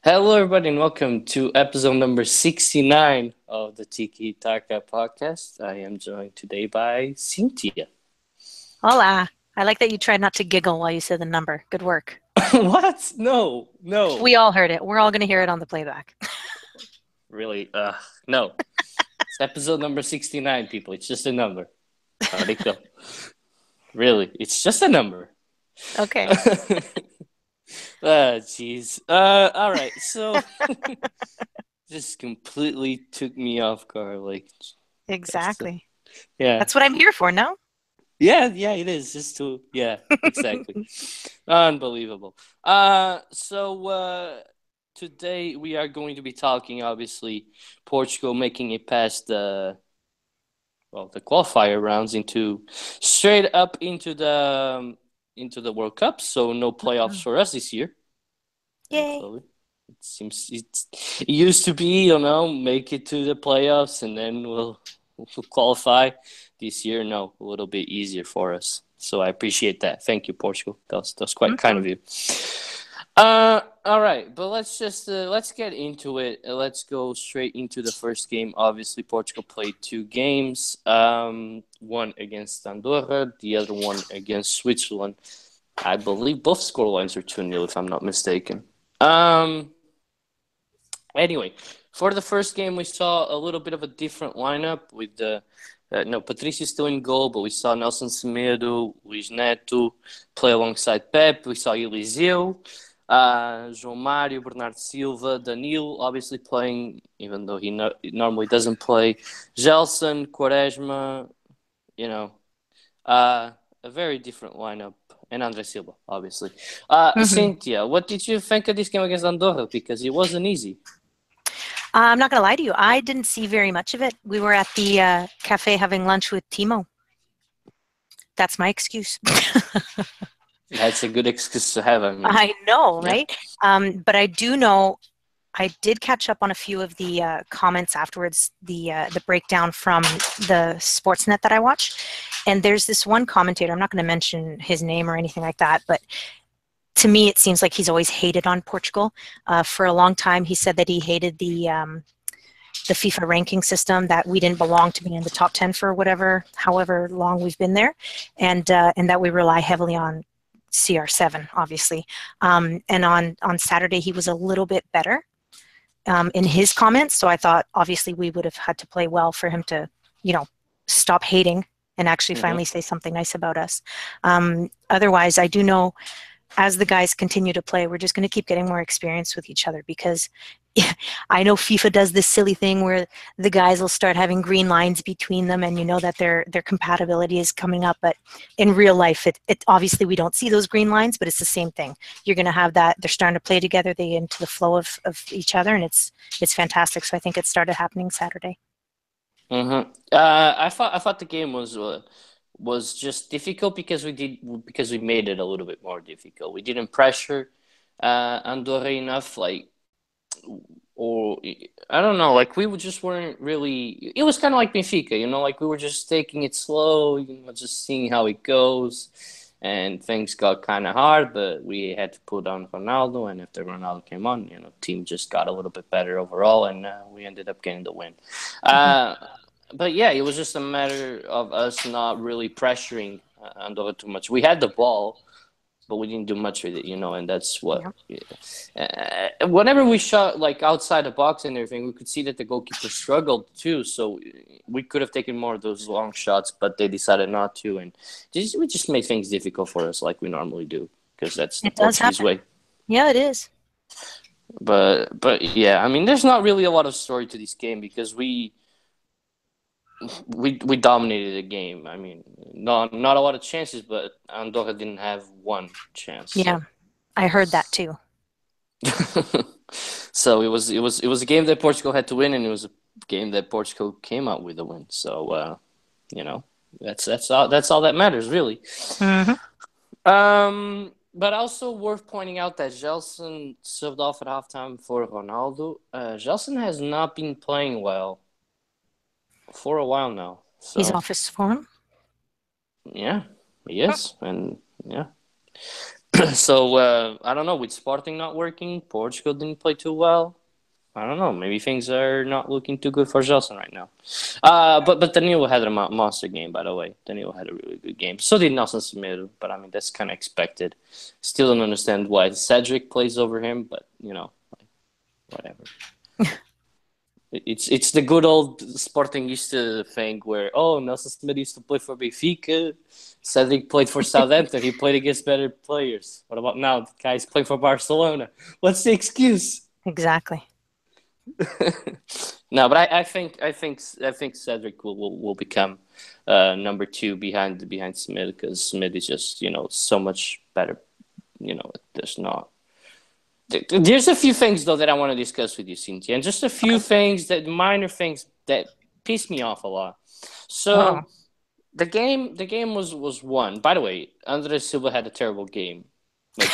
Hello, everybody, and welcome to episode number 69 of the Tiki, Taka podcast. I am joined today by Cynthia. Hola. I like that you tried not to giggle while you said the number. Good work. What? No, no. We all heard it. We're all going to hear it on the playback. Really? No. It's episode number 69, people. It's just a number. Rico. Really, it's just a number. Okay. Jeez. All right. So, just completely took me off guard. That's the, Exactly. yeah. That's what I'm here for, no? Yeah, it is. Yeah, exactly. Unbelievable. Today we are going to be talking, obviously, Portugal making it past the qualifier rounds into straight up into the World Cup. So no playoffs Mhm. for us this year, Yay. thankfully. It used to be, make it to the playoffs and then we'll qualify. This year, no, a little bit easier for us. So I appreciate that. Thank you, Portugal. That's quite kind Mhm. of you. All right, but let's get into it. Let's go straight into the first game. Obviously, Portugal played two games. One against Andorra, the other one against Switzerland. I believe both scorelines are 2-0, if I'm not mistaken. Um, Anyway, for the first game, we saw a little bit of a different lineup with the. No, Patricio still in goal, but we saw Nelson Semedo, Luis Neto play alongside Pep. We saw Eliseu, João Mário, Bernardo Silva, Danilo obviously playing, even though he normally doesn't play. Gelson, Quaresma, you know, a very different lineup. And Andre Silva, obviously. Mhm. Cynthia, what did you think of this game against Andorra? Because it wasn't easy. I'm not going to lie to you. I didn't see very much of it. We were at the cafe having lunch with Timo. That's my excuse. That's a good excuse to have. I mean, I know, yeah. right? But I do know I did catch up on a few of the comments afterwards, the breakdown from the Sportsnet that I watch, and there's this one commentator. I'm not going to mention his name or anything like that, but to me, it seems like he's always hated on Portugal. For a long time, he said that he hated the FIFA ranking system, that we didn't belong to be in the top 10 for however long we've been there, and that we rely heavily on CR7, obviously. And on Saturday, he was a little bit better in his comments. So I thought obviously we would have had to play well for him to, you know, stop hating and actually finally Mm-hmm. say something nice about us. Otherwise, I do know as the guys continue to play, we're just going to keep getting more experience with each other because I know FIFA does this silly thing where the guys will start having green lines between them, and you know that their compatibility is coming up. But in real life, it obviously we don't see those green lines, but it's the same thing. You're going to have that they're starting to play together, they get into the flow of each other, and it's fantastic. So I think it started happening Saturday. Mm-hmm. I thought the game was just difficult because we made it a little bit more difficult. We didn't pressure Andorra enough, or I don't know, we just weren't really. It was kind of like Benfica, like we were just taking it slow, just seeing how it goes, and things got kind of hard. But we had to put on Ronaldo, and after Ronaldo came on, team just got a little bit better overall, and we ended up getting the win. Mhm. Uh, but yeah, it was just a matter of us not really pressuring Andorra too much. We had the ball, but we didn't do much with it, and that's what. Yeah. Whenever we shot outside the box and everything, we could see that the goalkeeper struggled too. So we could have taken more of those long shots, but they decided not to, and we just made things difficult for us like we normally do because that's the It does Portuguese happen. way. Yeah, it is. But yeah, I mean, there's not really a lot of story to this game because we dominated the game. I mean, not a lot of chances, but Andorra didn't have one chance. Yeah, So I heard that too. so it was a game that Portugal had to win, and it was a game that Portugal came out with a win. So you know that's all that matters really. Hmm. But also worth pointing out that Gelson subbed off at halftime for Ronaldo. Gelson has not been playing well for a while now. He's So off his form. yeah, he is, and yeah. So I don't know. With Sporting not working, Portugal didn't play too well. I don't know. Maybe things are not looking too good for Gelson right now. But Danilo had a monster game, by the way. Danilo had a really good game. So did Nelson Semedo, but I mean that's kind of expected. Still don't understand why Cedric plays over him, but whatever. It's the good old Sportingista thing where Nelson Semedo used to play for Benfica, Cedric played for Southampton. He played against better players. What about now? The guys play for Barcelona. What's the excuse? Exactly. No, but I think Cedric will become number two behind Smith because Smith is just so much better. There's not. There's a few things though that I want to discuss with you, Cynthia, and just a few things minor things that piss me off a lot. Oh, So the game was won. By the way, Andre Silva had a terrible game. Like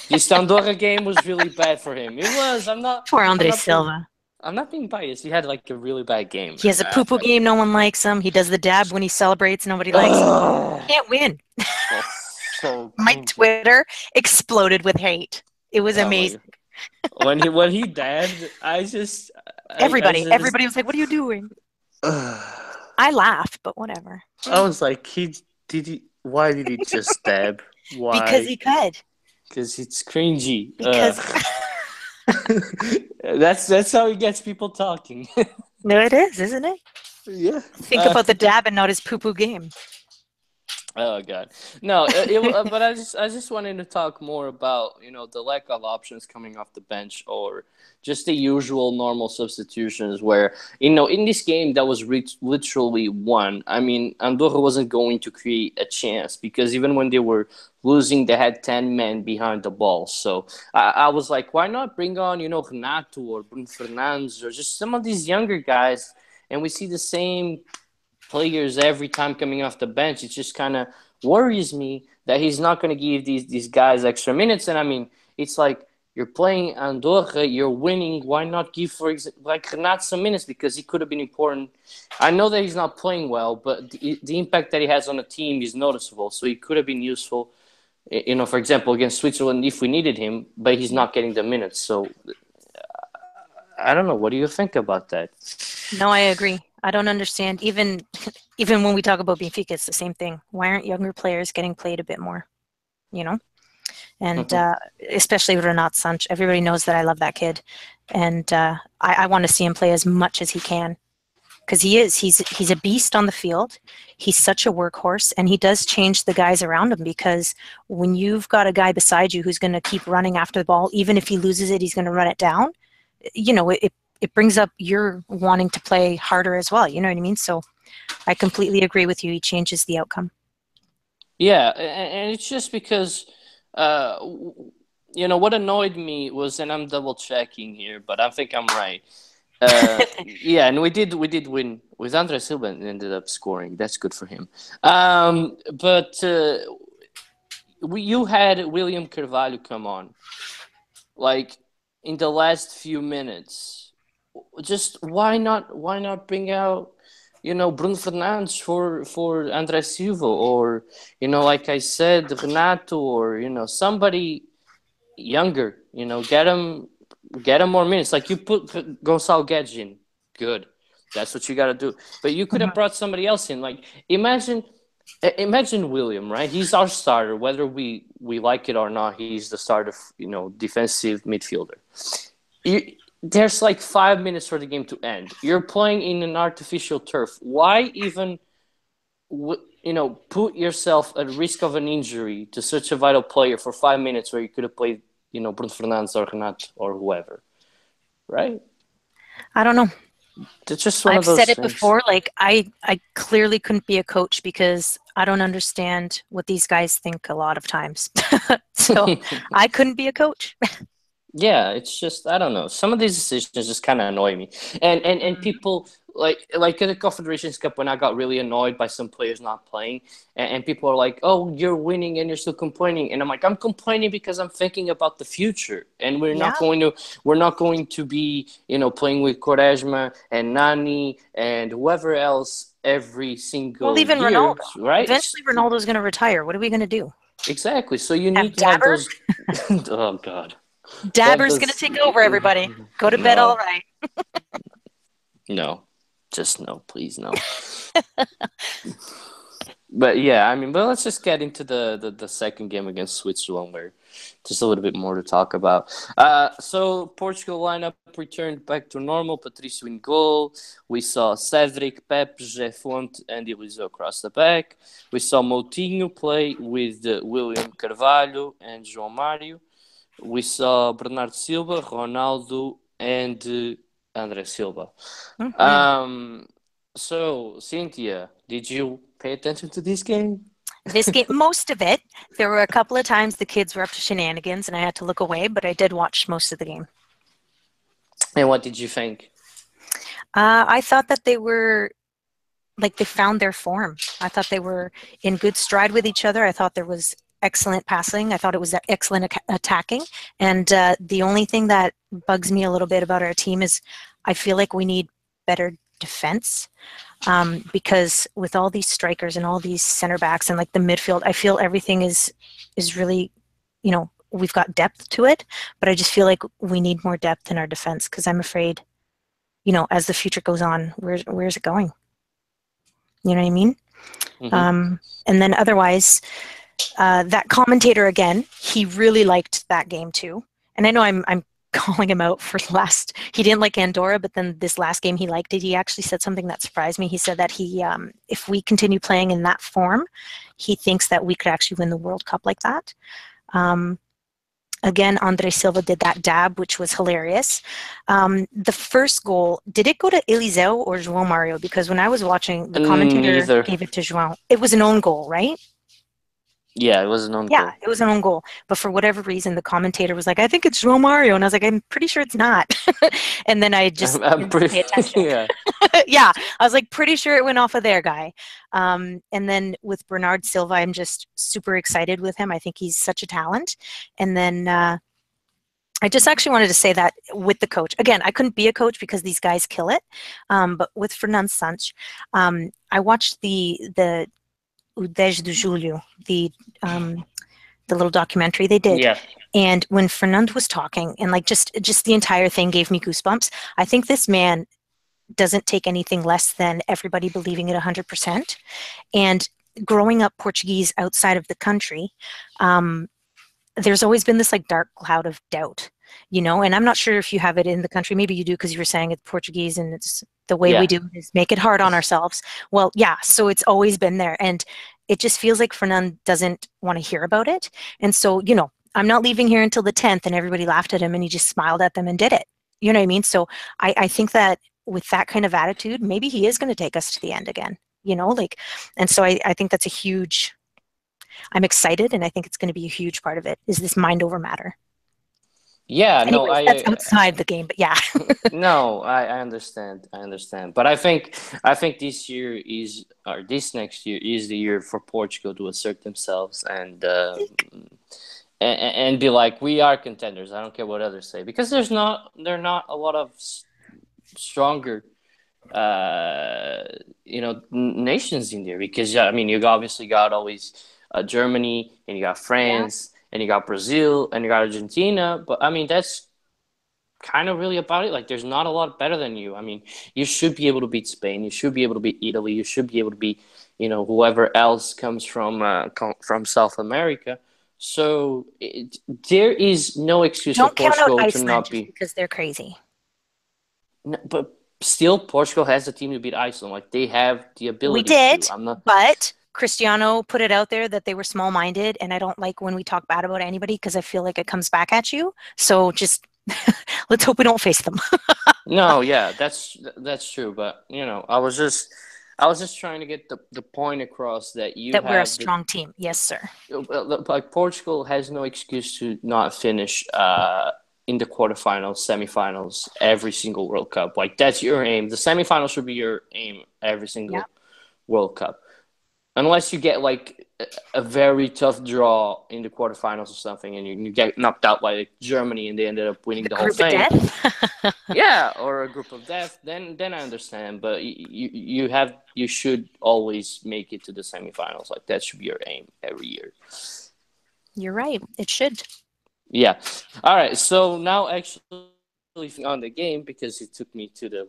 this Andorra game was really bad for him. It was. poor I'm Andre not being Silva. I'm not being biased. He had like a really bad game. He has a poo-poo game. No one likes him. He does the dab when he celebrates. Nobody likes him. Ugh, Can't win. that's so My cringy. Twitter exploded with hate. It was Oh my amazing. god. When he dabbed, I just Everybody was like, "What are you doing?" ugh. I laughed, but whatever. I was like, why did he just dab? Because Why? he could. Because it's cringy. Because That's how he gets people talking. no, it is, isn't it? Yeah. Think about the dab and not his poo-poo game. Oh God, no. But I just wanted to talk more about the lack of options coming off the bench or just the usual normal substitutions where in this game that was literally won. I mean, Andorra wasn't going to create a chance because even when they were losing, they had 10 men behind the ball. So I was like, why not bring on Renato or Bruno Fernandes or just some of these younger guys, and we see the same players every time coming off the bench. It just kind of worries me that he's not going to give these guys extra minutes. And I mean, it's like you're playing Andorra, you're winning. Why not give for like Renato some minutes because he could have been important. I know that he's not playing well, but the impact that he has on the team is noticeable. So he could have been useful. For example, against Switzerland if we needed him, but he's not getting the minutes. So I don't know. What do you think about that? No, I agree. I don't understand. Even when we talk about Benfica, it's the same thing. Why aren't younger players getting played a bit more? You know, and especially Renat Sanch. Everybody knows that I love that kid, and I want to see him play as much as he can because he is. He's a beast on the field. He's such a workhorse, and he does change the guys around him because when you've got a guy beside you who's going to keep running after the ball, even if he loses it, he's going to run it down. It brings up your wanting to play harder as well. You know what I mean? So I completely agree with you. He changes the outcome. Yeah, and it's just because, uh, what annoyed me was, and I'm double checking here, but I think I'm right. Yeah, and we did win with Andre Silva and ended up scoring. That's good for him. But you had William Carvalho come on, like in the last few minutes. Just why not bring out Bruno Fernandes for André Silva or like I said Renato or somebody younger, get him more minutes, like you put Gonçalo Guedes in. Good, that's what you got to do, but you could have Mhm. brought somebody else in. Like imagine William, right? He's our starter whether we like it or not. He's the starter, defensive midfielder. There's like 5 minutes for the game to end. You're playing in an artificial turf. Why even, put yourself at risk of an injury to such a vital player for 5 minutes where you could have played, Bruno Fernandes or Renato or whoever, right? I don't know. It's just one of I've said those it things. before. Like I clearly couldn't be a coach because I don't understand what these guys think a lot of times. So I couldn't be a coach. Yeah, it's just I don't know. Some of these decisions just kind of annoy me, and people like at the Confederations Cup when I got really annoyed by some players not playing, and people are like, "Oh, you're winning and you're still complaining," and I'm like, "I'm complaining because I'm thinking about the future, and Yeah. we're not going to be playing with Quaresma and Nani and whoever else every Well, single even year, Ronaldo. right?" Eventually, Ronaldo's going to retire. What are we going to do? Exactly. So you Have need to have Dabber. those. Oh God. To have Dabber's gonna those. take over everybody. Go to bed all No, right. no, just no, please no. But yeah, I mean, but let's just get into the second game against Switzerland, where just a little bit more to talk about. So Portugal lineup returned back to normal. Patricio in goal. We saw Cedric, Pep, Jefont, and Eliseu across the back. We saw Moutinho play with William Carvalho and João Mário. We saw Bernardo Silva, Ronaldo, and André Silva. Hmm. Um, so, Cynthia, did you pay attention to this game? This game, most of it, there were a couple of times the kids were up to shenanigans and I had to look away, but I did watch most of the game. And what did you think? I thought that they were like they found their form. I thought they were in good stride with each other. I thought there was excellent passing. I thought it was excellent attacking. And the only thing that bugs me a little bit about our team is I feel like we need better defense. Because with all these strikers and all these center backs and like the midfield, I feel everything is really, we've got depth to it, but I just feel like we need more depth in our defense because I'm afraid, as the future goes on, where's it going? You know what I mean? Mm-hmm. And then otherwise, that commentator again, he really liked that game too. And I know I'm calling him out for last. He didn't like Andorra, but then this last game he liked it. He actually said something that surprised me. He said that if we continue playing in that form, he thinks that we could actually win the World Cup like that. Um, Again, Andre Silva did that dab, which was hilarious. The first goal, did it go to Eliseu or João Mario? Because when I was watching, the commentator Neither. gave it to João. It was an own goal, right? Yeah, it was an own Yeah, goal. it was an own goal. But for whatever reason, the commentator was like, I think it's João Mario. And I was like, I'm pretty sure it's not. And then I just I'm didn't pretty. pay attention. Yeah. Yeah, I was like, pretty sure it went off of their guy. And then with Bernard Silva, I'm just super excited with him. I think he's such a talent. And then I just actually wanted to say that with the coach. Again, I couldn't be a coach because these guys kill it. But with Fernando Santos, I watched the O 10 de Julho, the little documentary they did. Yeah. And when Fernando was talking, and like just the entire thing gave me goosebumps. I think this man doesn't take anything less than everybody believing it 100%. And growing up Portuguese outside of the country, there's always been this like dark cloud of doubt, and I'm not sure if you have it in the country. Maybe you do because you were saying it's Portuguese and it's the way we Yeah. do it is make it hard on ourselves. Well, yeah, so it's always been there. And it just feels like Fernand doesn't want to hear about it. And so, I'm not leaving here until the 10th, and everybody laughed at him and he just smiled at them and did it. You know what I mean? So I think that with that kind of attitude, maybe he is going to take us to the end again, and so I think that's a huge, I'm excited, and I think it's going to be a huge part of it is this mind over matter. Yeah. No, Anyways, that's outside the game, but yeah. no, I understand. I understand. But I think this year is, or this next year is the year for Portugal to assert themselves and be like, we are contenders. I don't care what others say, because there are not a lot of stronger nations in there, because I mean, you obviously got always Germany, and you got Yeah. France, and you got Brazil, and you got Argentina, but I mean, that's kind of really about it. Like, there's not a lot better than you. I mean, you should be able to beat Spain, you should be able to beat Italy, you should be able to beat whoever else comes from South America. So there is no excuse for Don't count out Portugal to Iceland not just be. because they're crazy. No, but still, Portugal has a team to beat Iceland. Like, they have the We ability to. did, I'm not. but Cristiano put it out there that they were small minded, and I don't like when we talk bad about anybody because I feel like it comes back at you. So just let's hope we don't face them. No, yeah, that's true. But I was just trying to get the point across that you That we're a have the strong team. Yes, sir. like, Portugal has no excuse to not finish in the quarterfinals, semifinals, every single World Cup. Like, that's your aim. The semifinals should be your aim every Yeah. single World Cup, unless you get like a very tough draw in the quarterfinals or something, and you get knocked out by like, Germany, and they ended up winning The the whole group of thing. death. Yeah, or a group of death. Then I understand, but you should always make it to the semifinals. Like, that should be your aim every year. You're right. It should. Yeah. All right. So now, actually, focusing on the game because it took me to the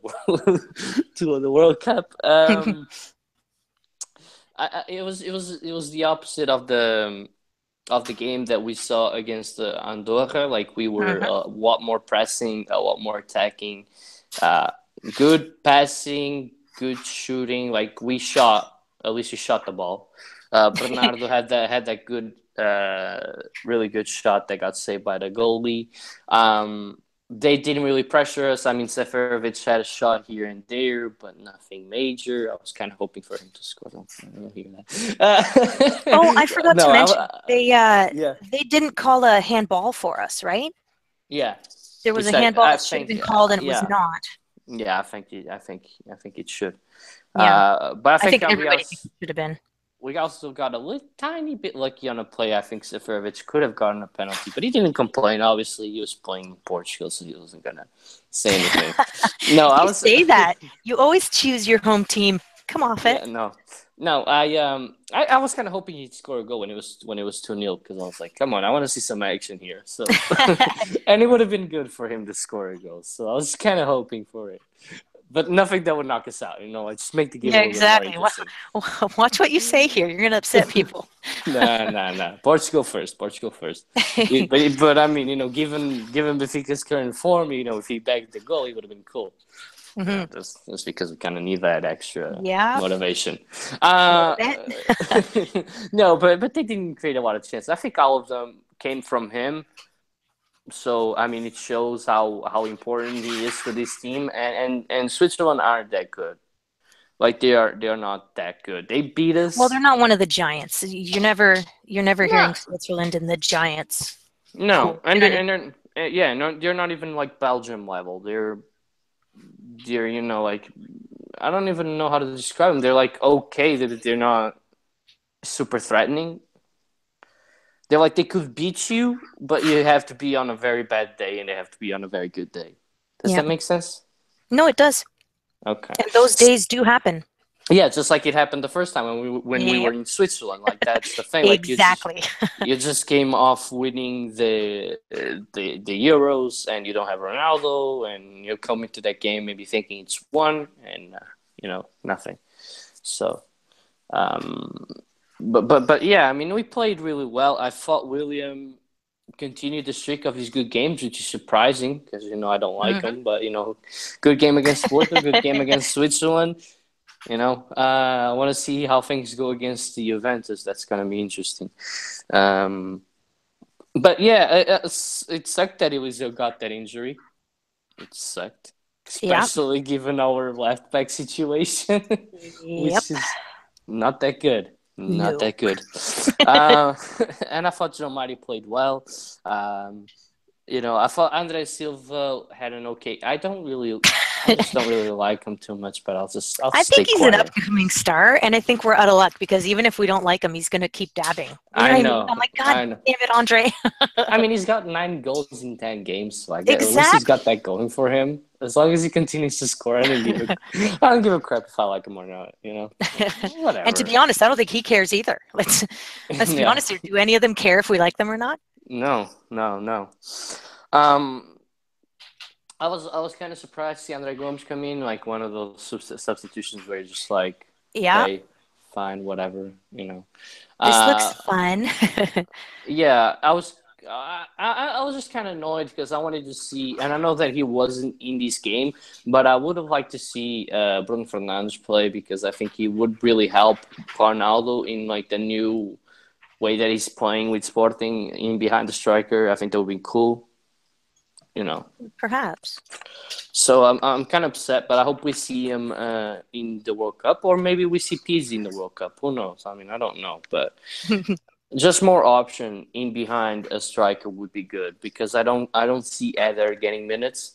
to the World Cup. It was the opposite of the game that we saw against Andorra. Like we were Mhm. a lot more pressing, a lot more attacking, uh, good passing, good shooting. Like we shot, at least we shot the ball. Bernardo had that good, really good shot that got saved by the goalie. They didn't really pressure us. I mean, Seferovic had a shot here and there, but nothing major. I was kind of hoping for him to score. I don't hear Oh, I that. forgot to No, mention yeah, they didn't call a handball for us, right? yeah. There was a Exactly. handball I that should have think, been called and it was yeah, not. yeah. I think it should. Yeah. But I I think think we everybody thinks also it should have been. we also got a little tiny bit lucky on a play. I think Seferovic could have gotten a penalty, but he didn't complain. Obviously, he was playing in Portugal, so he wasn't gonna say anything. No, I You was. say that. You always choose your home team. Come off it. Yeah, no. I was kind of hoping he'd score a goal when it was 2-0 because I was like, come on, I want to see some action here. So, and it would have been good for him to score a goal. So I was kind of hoping for it, but nothing that would knock us out. Like just make the game Yeah, a little bit more exactly. interesting. Watch what you say here. You're going to upset people. Nah. Portugal first. Portugal first. But I mean, given Benfica's current form, if he bagged the goal, he would have been cool. Hmm. Just because we kind of need that extra Yeah, motivation. a little Uh, bit. no, but they didn't create a lot of chances. I think all of them came from him. So I mean, it shows how important he is to this team. And Switzerland aren't that good. Like they are not that good. They beat Well, they're us. not one of the giants. You're never No, hearing Switzerland in the giants no, pool. Do and you know they're what I and they're yeah, no, they're not even like Belgium level. They're like I don't even know how to describe them. They're like okay. They're not super threatening. They're like they could beat you, but you have to be on a very bad day, and they have to be on a very good day. Does mean? that Yeah. make sense? No, it does. Okay. And those days do happen. Yeah, just like it happened the first time when we were Yep. in Switzerland. Like that's the thing. Like Exactly. you just came off winning the Euros, and you don't have Ronaldo, and you're coming to that game maybe thinking it's won, and nothing. So, um, but yeah, I mean we played really well. I thought William continued the streak of his good games, which is surprising because I don't like Hmm. him. But good game against Porto, good game against Switzerland. I want to see how things go against the Juventus. That's gonna be interesting. Um, but yeah, it sucked that Eliseo got that injury. It sucked, Yep. especially given our left back situation, Yep. which is not that good. Not No. that good. Uh, and I thought Joe Mari played well. Um, I thought Andre Silva had an okay. I just don't really like him too much, but I'll I stay think he's an quiet. upcoming star, and I think we're out of luck because even if we don't like him, he's going to keep dabbing. You know I what I mean? I'm know, like, God I know. damn it, Andre. I mean, he's got 9 goals in 10 games, so at least he's got Exactly. that going for him. As long as he continues to score, I don't give a crap if I like him or not. And to Whatever. be honest, I don't think he cares either. Let's be Yeah. honest here. Do any of them care if we like them or not? No, no, no. Um, I was kind of surprised to see Andre Gomes come in, like one of those substitutions where you're just like, Yeah, okay, fine, whatever. this looks Uh, fun. yeah, I was just kind of annoyed because I wanted to see, and I know that he wasn't in this game, but I would have liked to see Bruno Fernandes play because I think he would really help Ronaldo in like the new way that he's playing with Sporting in behind the striker. I think that would be cool. You know, Perhaps. so I'm kind of upset, but I hope we see him in the World Cup, or maybe we see Pizzi in the World Cup. Who knows? I mean, I don't know, but just more option in behind a striker would be good because I don't see Eder getting minutes,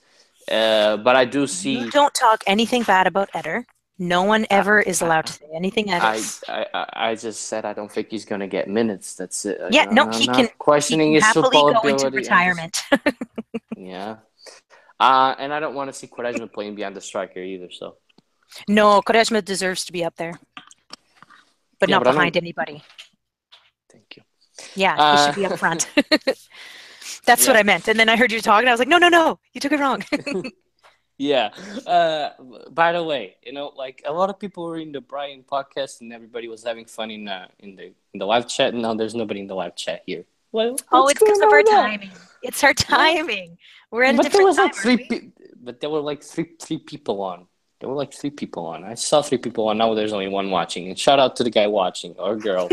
but I do You see. don't talk anything bad about Eder. No one I, ever is I, allowed to say anything I, Eder's. I just said I don't think he's gonna get minutes. That's it. Yeah, no, I'm he can not he questioning can his happily football go into ability. I'm just retirement. yeah. And I don't want to see Quaresma playing behind the striker either. So No, Quaresma deserves to be up there, but yeah, not but I behind don't. anybody. Thank you. Yeah, he should Uh, be up front. That's what yeah. I meant. And then I heard you talking. I was like, no, no, no, you took it wrong. Yeah. Uh, by the way, like a lot of people were in the Brian podcast, and everybody was having fun in the live chat. And now there's nobody in the live chat here. Well, Oh, what's it's because going of on our with that? timing. It's our What? timing. We're at a But there different was time, like aren't we? but there were like three people on. There were like three people on. I saw three people on. Now there's only one watching. And shout out to the guy watching or girl.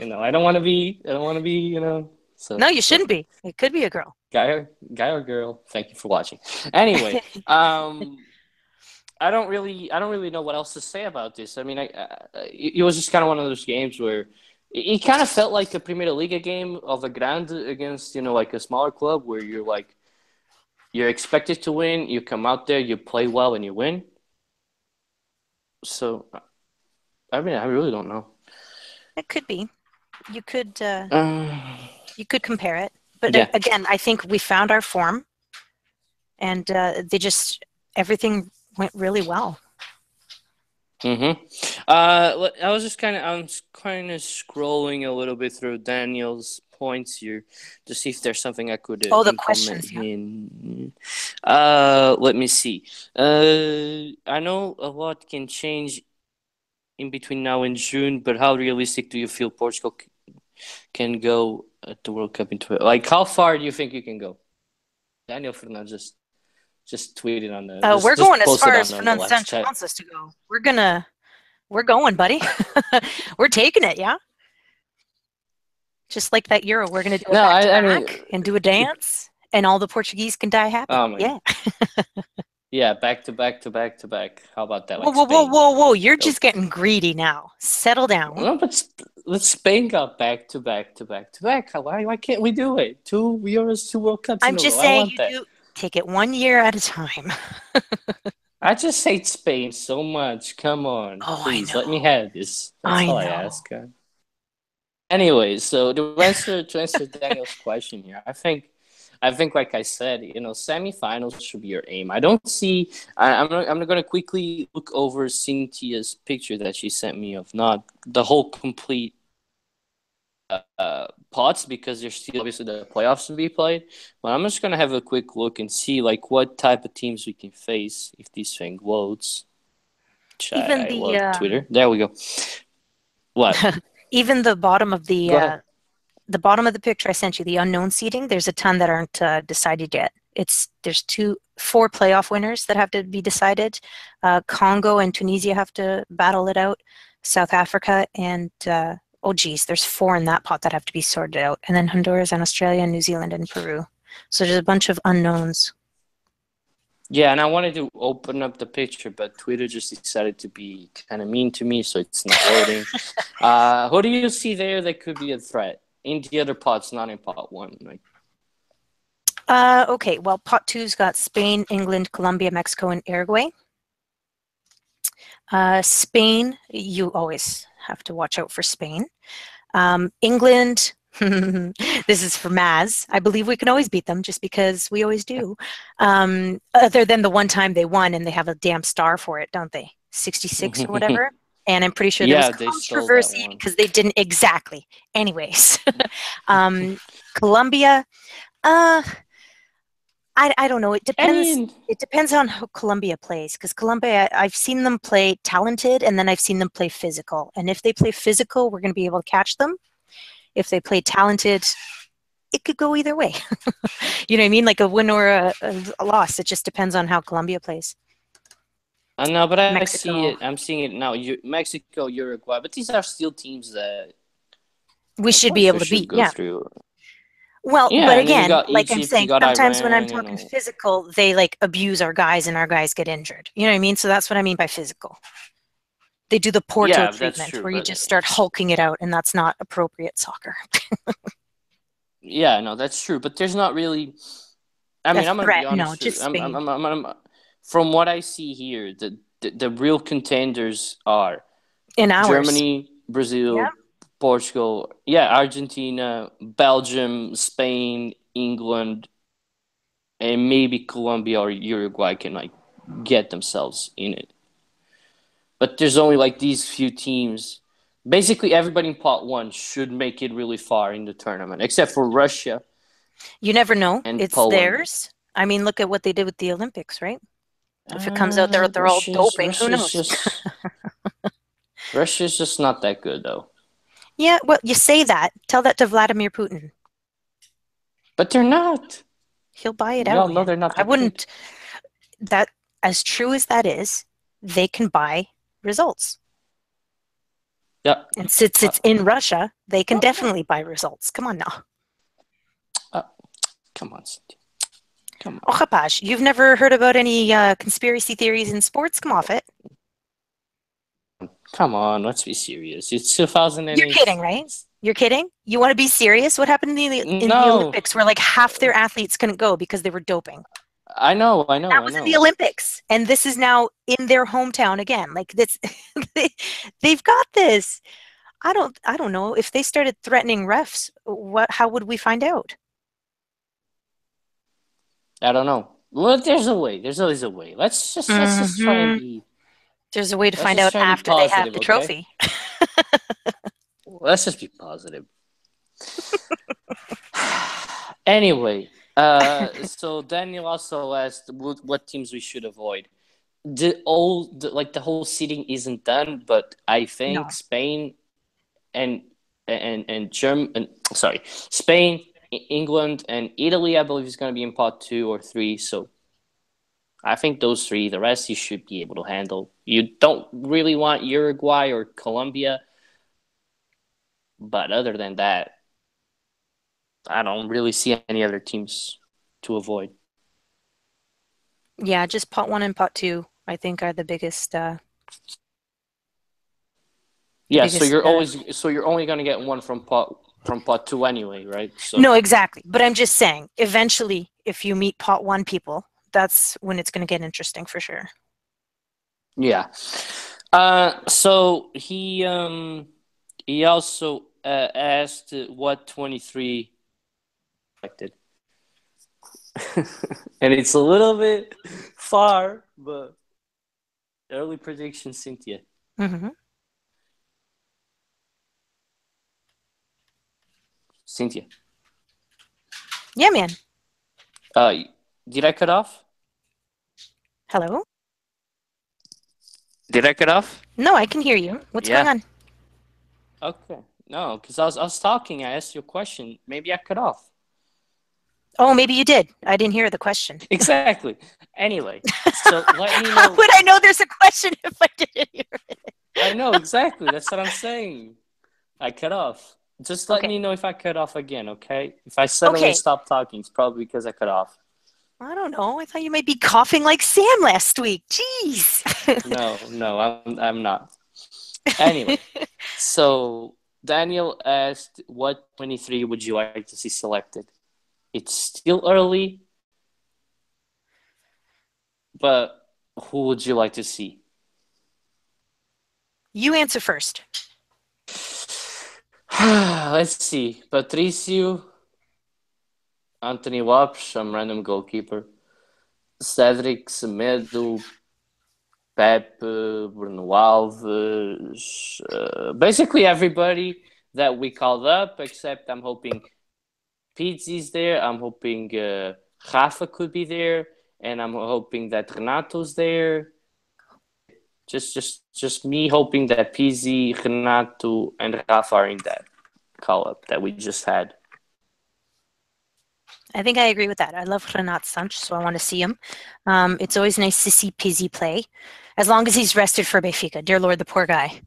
I don't want to be. I don't want to be. No, So you so shouldn't be. It could be a girl. guy or girl. Thank you for watching. Anyway, I don't really know what else to say about this. I mean, it was just kind of one of those games where it kind of felt like a Primeira Liga game of a grande against like a smaller club where you're expected to win. You come out there, you play well, and you win. So I mean, I really don't know. It could be. You could uh, Uh, you could compare it, but yeah. again, I think we found our form, and they just everything went really well. Mm-hmm. I was kind of scrolling a little bit through Daniel's points here to see if there's something I could Oh, the implement questions, yeah. in. Let me see. I know a lot can change in between now and June, but how realistic do you feel Portugal can go at the World Cup in Like, how far do you think you can go? Daniel Fernandes just tweeted on the We're just going as posted far on as the Fernand live Sancho chat. wants us to go. We're going, buddy. We're taking it, yeah. Just like that Euro, we're gonna do a No, back to I mean, back and do a dance, and all the Portuguese can die happy. oh my, Yeah. yeah, back to back to back to back. How about that? Whoa, Like whoa, whoa, Spain. whoa, whoa! You're So just getting greedy now. Settle down. no, but Spain got back to back to back to back. Why can't we do it? Two Euros, two World Cups I'm in a row. just I saying want you that. do take it 1 year at a time. I just hate Spain so much. Come on, Oh, I please let me know. have this. That's I all I know. ask. Anyway, so to answer Daniel's question here, I think like I said, semifinals should be your aim. I don't see. I'm not going to quickly look over Cynthia's picture that she sent me of not the whole complete pots because there's still obviously the playoffs to be played. But I'm just going to have a quick look and see like what type of teams we can face if this thing loads. Which Even I the love Twitter. There we go. What? even the bottom of Go ahead. the bottom of the picture I sent you, the unknown seating. There's a ton that aren't decided yet. There's four playoff winners that have to be decided. Congo and Tunisia have to battle it out. South Africa and oh geez, there's four in that pot that have to be sorted out, and then Honduras and Australia and New Zealand and Peru. So there's a bunch of unknowns. Yeah, and I wanted to open up the picture, but Twitter just decided to be kind of mean to me, so it's not loading. Who do you see there that could be a threat in the other pots, not in pot one? Like, Okay, well, pot two's got Spain, England, Colombia, Mexico, and Uruguay. Spain, you always have to watch out for Spain. England, this is for Maz. I believe we can always beat them just because we always do. Other than the one time they won and they have a damn star for it, don't they? 66 or whatever. And I'm pretty sure there was yeah, they stole that controversy one. because they didn't exactly. Anyways, um, Colombia, uh, I don't know. It I depends. mean, It depends on how Colombia plays because Colombia, I've seen them play talented and then I've seen them play physical. And if they play physical, we're going to be able to catch them. If they play talented, it could go either way. You know what I mean? Like a win or a loss. It just depends on how Colombia plays. I know, but I see Mexico, it. I'm seeing it now. Mexico, Uruguay, but these are still teams that we should be able Portugal to should beat. go Yeah. through. Well, Yeah, but and then you again, got like I'm Egypt, you saying, got sometimes when I'm Iran. talking physical, they like abuse our guys and our guys get injured. You know what I mean? So that's what I mean by physical. They do the Porto Yeah, that's treatment true. where you But just start hulking it out, and that's not appropriate soccer. yeah, no, that's true. But there's not really. I A mean, I'm gonna be threat? No, honest. just Spain. From what I see here, the real contenders are In ours. Germany, Yeah. Brazil, Portugal, yeah, Argentina, Belgium, Spain, England, and maybe Colombia or Uruguay can like get themselves in it. But there's only like these few teams Basically, everybody in pot one should make it really far in the tournament, except for Russia You never know. and It's Poland. theirs. I mean, look at what they did with the Olympics, right? If it comes out they're all doping, who knows? Russia's just not that good though. Yeah, well, you say that. Tell that to Vladimir Putin. But they're not. He'll buy it We out, all know man. they're not I that good. wouldn't. That as true as that is, they can buy results. Yeah. And since Uh, it's in Russia, they can definitely buy results. Come on now. uh, come on, Cynthia. Come Oh, on. Kapash, you've never heard about any conspiracy theories in sports? Come off it. Come on, let's be serious. It's You're 2008. kidding, right? You're kidding? You want to be serious? What happened in the No, Olympics where like half their athletes couldn't go because they were doping? I know, I That know, I was in the know. Olympics, and this is now in their hometown again. Like this, they've got this. I don't know if they started threatening refs. What? How would we find out? I don't know. Well, there's a way. There's always a way. Let's just try and Hmm. be There's a way to let's find just out try and be after they have positive, the okay? trophy. Let's just be positive. Anyway, so Daniel also asked what teams we should avoid. The whole seating isn't done, but I think No. Spain and sorry, Spain, England, and Italy, I believe is going to be in pot two or three. So I think those three. The rest you should be able to handle. You don't really want Uruguay or Colombia, but other than that, I don't really see any other teams to avoid. Yeah, just pot one and pot two, I think, are the biggest. The Yeah, so biggest. you're only going to get one from pot two anyway, right? So No, exactly. But I'm just saying, eventually, if you meet pot one people, that's when it's going to get interesting for sure. yeah. So he also asked what 23 expected, and it's a little bit far, but early prediction, Cynthia. Hmm. Cynthia. Yeah, man. Uh, did I cut off? Hello? Did I cut off? No, I can hear you. What's going Yeah. on? Okay. No, because I was talking. I asked you a question. Maybe I cut off. Oh, maybe you did. I didn't hear the question. Exactly. Anyway, so let me How know. would I know there's a question if I didn't hear it? I know exactly. That's what I'm saying. I cut off. Just let Okay. me know if I cut off again, okay? If I suddenly Okay. stop talking, it's probably because I cut off. I don't know. I thought you might be coughing like Sam last week. Jeez. No, I'm not. Anyway, so Daniel asked, "What 23 would you like to see selected?" It's still early, but who would you like to see? You answer first. Let's see. Patricio, Anthony Lopes, some random goalkeeper. Cedric, Semedo, Pepe, Bruno Alves, basically everybody that we called up, except I'm hoping Pizzi's there. I'm hoping Rafa could be there, and I'm hoping that Renato's there. Just me hoping that Pizzi, Renato, and Rafa are in that call up that we just had. I think I agree with that. I love Renat Sanch, so I want to see him. It's always nice to see Pizzi play, as long as he's rested for Benfica. Dear Lord, the poor guy.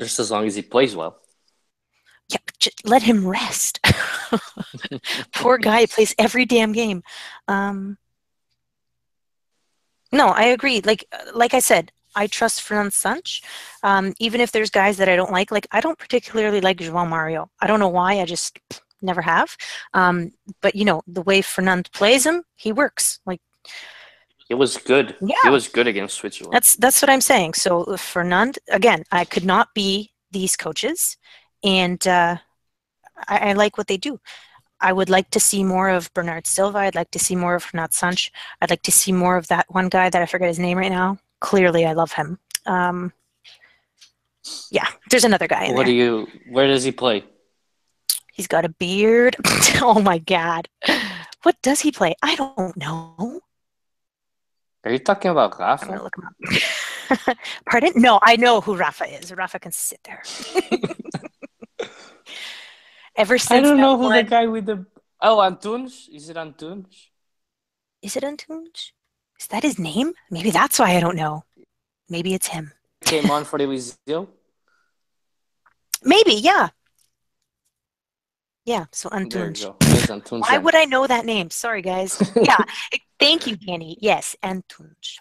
Just as long as he plays well. Yeah, let him rest. Poor guy plays every damn game. No, I agree. Like I said, I trust Fernand Sanch. Even if there's guys that I don't like I don't particularly like João Mario. I don't know why. I just never have. But the way Fernand plays him, he works. Like, He was good. He yeah, was good against Switzerland. that's what I'm saying. So Fernand, again, I could not be these coaches, and I like what they do. I would like to see more of Bernard Silva. I'd like to see more of Renat Sanch. I'd like to see more of that one guy that I forget his name right now. Clearly, I love him. Yeah, there's another guy in What do there. you? Where does he play? He's got a beard. Oh my God. What does he play? I don't know. Are you talking about I'm gonna Rafa? look him up. Pardon? No, I know who Rafa is. Rafa can sit there. Ever I since don't that know who the one, guy with the. Oh, Antunes? Is it Antunes? is it Antunes? Is that his name? Maybe that's why I don't know. Maybe it's him. Came on for the Eliseu? Maybe, yeah. Yeah, so There you Antunes. go. It's Antunes Why then. would I know that name? Sorry, guys. Yeah, thank you, Danny. Yes, Antunes.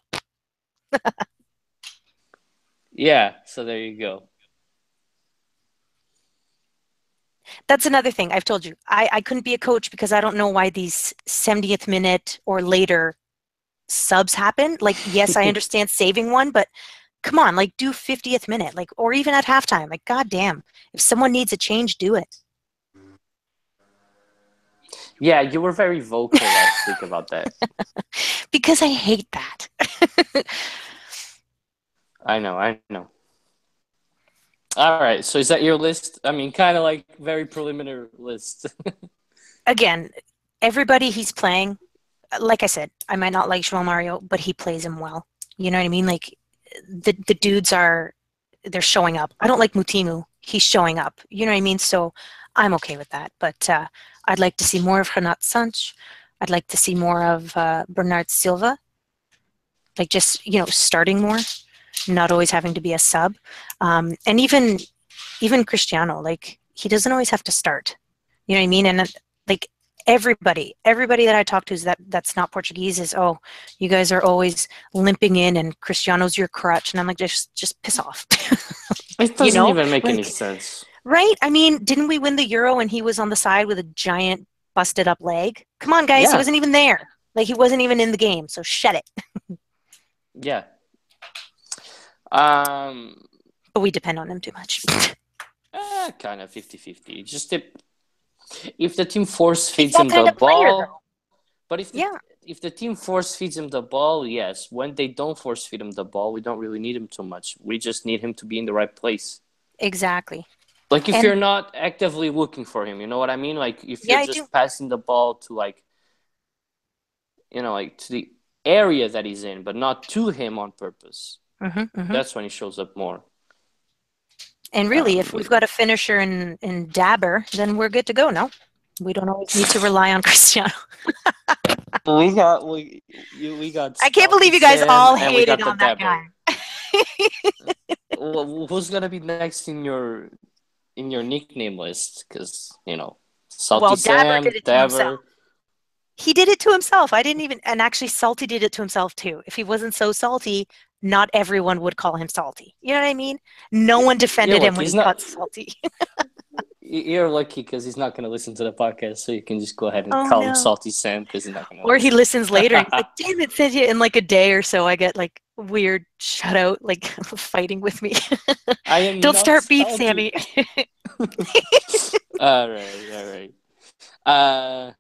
Yeah, so there you go. That's another thing I've told you. I couldn't be a coach because I don't know why these 70th minute or later subs happen. Like, yes, I understand saving one, but come on, like do 50th minute, like, or even at halftime. Like, goddamn, if someone needs a change, do it. Yeah, you were very vocal last week about that. Because I hate that. I know. All right, so is that your list? I mean, kind of like very preliminary list. Again, everybody he's playing, like I said, I might not like João Mario, but he plays him well. You know what I mean? Like the dudes are they're showing up. I don't like Mutimu. He's showing up. You know what I mean? So I'm okay with that. But I'd like to see more of Renat Sanch. I'd like to see more of Bernard Silva. Like just starting more, not always having to be a sub. And even Cristiano, like he doesn't always have to start. You know what I mean? And like everybody that I talk to is that's not Portuguese is, oh, you guys are always limping in and Cristiano's your crutch, and I'm like, just piss off. It you doesn't know, even make any like sense. right? I mean, didn't we win the Euro and he was on the side with a giant busted up leg? Come on, guys, he Yeah, wasn't even there. Like he wasn't even in the game, so shut it. yeah. Um, But we depend on him too much. kind of 50-50. Just if the team force He's feeds that him kind the of player, ball, though. but Yeah, if the team force feeds him the ball, yes. When they don't force feed him the ball, we don't really need him too much. We just need him to be in the right place. exactly. Like if And you're not actively looking for him, you know what I mean? Like if yeah, you're I do. just passing the ball to like to the area that he's in, but not to him on purpose. Hmm. That's when he shows up more. And really, if we've got a finisher in Dabber, then we're good to go. No, we don't always need to rely on Cristiano. We got I can't Salty believe you guys Sam all and we hated got the on that Dabber. guy. Who's gonna be next in your nickname list? Because Salty Well, Dabber Sam, did it to himself. Dabber. He did it to himself. I didn't even, and actually, Salty did it to himself too. If he wasn't so salty, not everyone would call him salty. You know what I mean? No one You're defended him lucky. when He's he got not. salty. You're lucky because he's not gonna listen to the podcast, so you can just go ahead and Oh call him no. Salty Sam because he's not gonna Or he listen. listens later and he's like, damn it, said you in like a day or so I get like weird shutout, like fighting with me. I am Don't not start beef, salty. Sammy. All right, all right. Uh,